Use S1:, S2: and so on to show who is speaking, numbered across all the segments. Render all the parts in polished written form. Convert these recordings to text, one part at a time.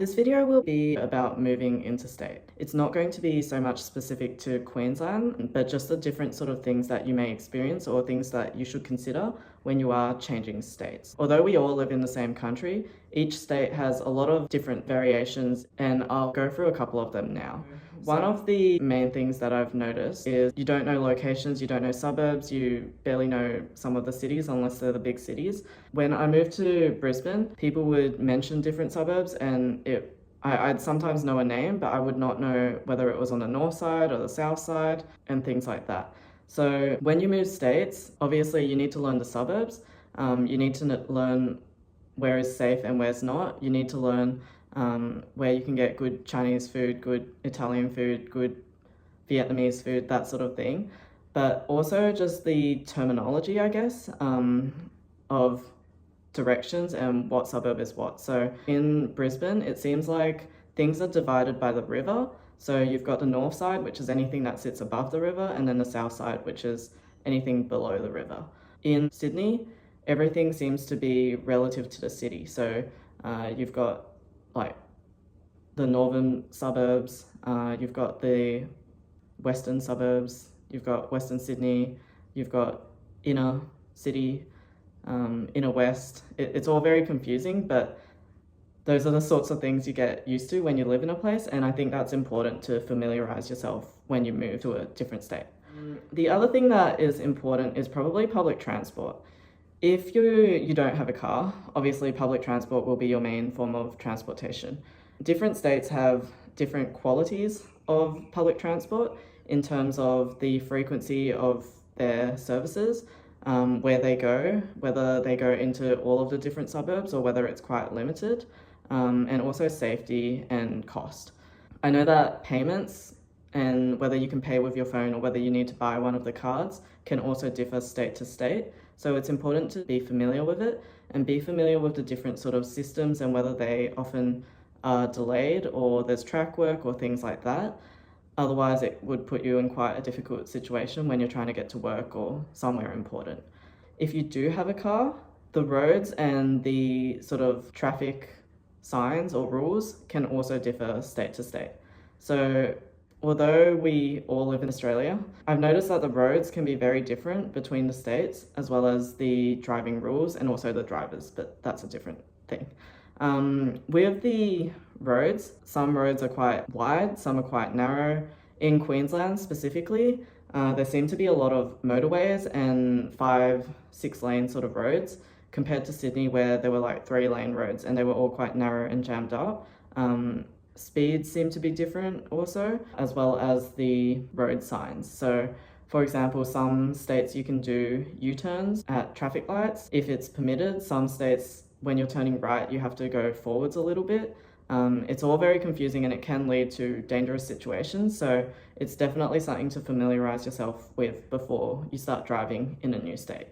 S1: This video will be about moving interstate. It's not going to be so much specific to Queensland, but just the different sort of things that you may experience or things that you should consider when you are changing states. Although we all live in the same country, each state has a lot of different variations, and I'll go through a couple of them now. One of the main things that I've noticed is you don't know locations, you don't know suburbs, you barely know some of the cities unless they're the big cities. When I moved to Brisbane, people would mention different suburbs and I'd sometimes know a name, but I would not know whether it was on the north side or the south side and things like that. So when you move states, obviously you need to learn the suburbs. You need to learn where is safe and where's not. You need to learn where you can get good Chinese food, good Italian food, good Vietnamese food, that sort of thing. But also just the terminology, I guess, of directions and what suburb is what. So in Brisbane, it seems like things are divided by the river. So you've got the north side, which is anything that sits above the river, and then the south side, which is anything below the river. In Sydney, everything seems to be relative to the city. So you've got like the northern suburbs, you've got the western suburbs, you've got Western Sydney, you've got inner city, inner west. It's all very confusing, but those are the sorts of things you get used to when you live in a place, and I think that's important to familiarize yourself when you move to a different state. The other thing that is important is probably public transport. If you don't have a car, obviously public transport will be your main form of transportation. Different states have different qualities of public transport in terms of the frequency of their services, where they go, whether they go into all of the different suburbs or whether it's quite limited, and also safety and cost. I know that payments and whether you can pay with your phone or whether you need to buy one of the cards can also differ state to state. So it's important to be familiar with it and be familiar with the different sort of systems and whether they often are delayed or there's track work or things like that. Otherwise, it would put you in quite a difficult situation when you're trying to get to work or somewhere important. If you do have a car, the roads and the sort of traffic signs or rules can also differ state to state. So although we all live in Australia, I've noticed that the roads can be very different between the states, as well as the driving rules and also the drivers, but that's a different thing. With the roads, some roads are quite wide, some are quite narrow. In Queensland specifically, there seem to be a lot of motorways and 5-6 lane sort of roads compared to Sydney where there were like 3-lane roads and they were all quite narrow and jammed up. Speeds seem to be different also, as well as the road signs. So for example, some states you can do U-turns at traffic lights if it's permitted. Some states, when you're turning right, you have to go forwards a little bit. It's all very confusing and it can lead to dangerous situations. So it's definitely something to familiarize yourself with before you start driving in a new state.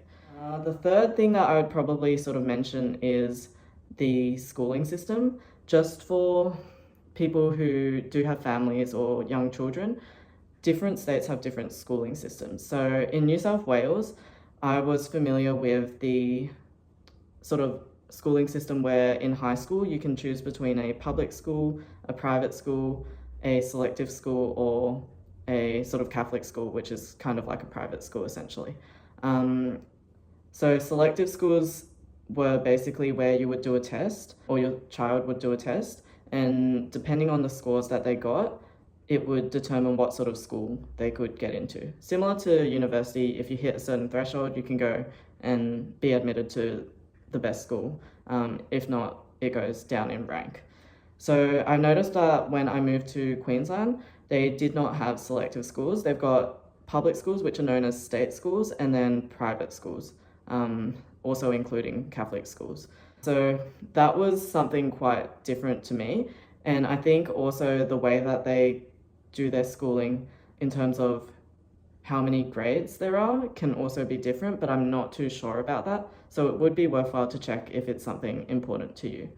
S1: The third thing that I would probably sort of mention is the schooling system. Just for people who do have families or young children, different states have different schooling systems. So in New South Wales, I was familiar with the sort of schooling system where in high school you can choose between a public school, a private school, a selective school, or a sort of Catholic school, which is kind of like a private school essentially. So selective schools were basically where you would do a test, or your child would do a test, and depending on the scores that they got, it would determine what sort of school they could get into. Similar to university, if you hit a certain threshold, you can go and be admitted to the best school. If not, it goes down in rank. So I noticed that when I moved to Queensland, they did not have selective schools. They've got public schools, which are known as state schools, and then private schools, also including Catholic schools. So that was something quite different to me. And I think also the way that they do their schooling in terms of how many grades there are can also be different, but I'm not too sure about that. So it would be worthwhile to check if it's something important to you.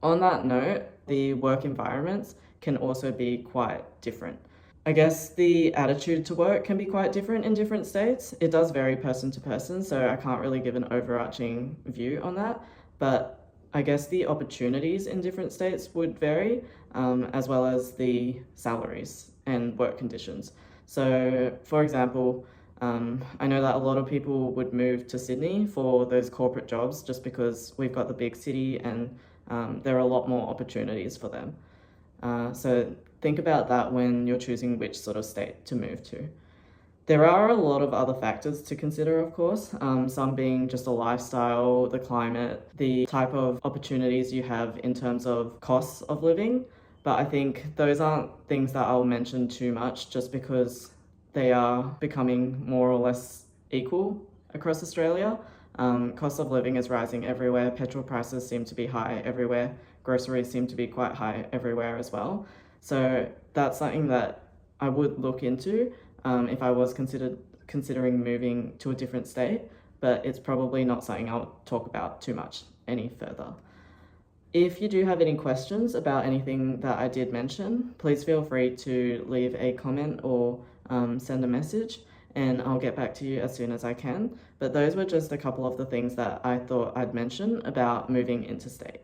S1: On that note, the work environments can also be quite different. I guess the attitude to work can be quite different in different states. It does vary person to person, so I can't really give an overarching view on that. But I guess the opportunities in different states would vary, as well as the salaries and work conditions. So, for example, I know that a lot of people would move to Sydney for those corporate jobs just because we've got the big city and there are a lot more opportunities for them. So think about that when you're choosing which sort of state to move to. There are a lot of other factors to consider, of course, some being just a lifestyle, the climate, the type of opportunities you have in terms of costs of living. But I think those aren't things that I'll mention too much just because they are becoming more or less equal across Australia. Cost of living is rising everywhere, petrol prices seem to be high everywhere, groceries seem to be quite high everywhere as well. So that's something that I would look into if I was considering moving to a different state, but it's probably not something I'll talk about too much any further. If you do have any questions about anything that I did mention, please feel free to leave a comment or send a message, and I'll get back to you as soon as I can. But those were just a couple of the things that I thought I'd mention about moving interstate.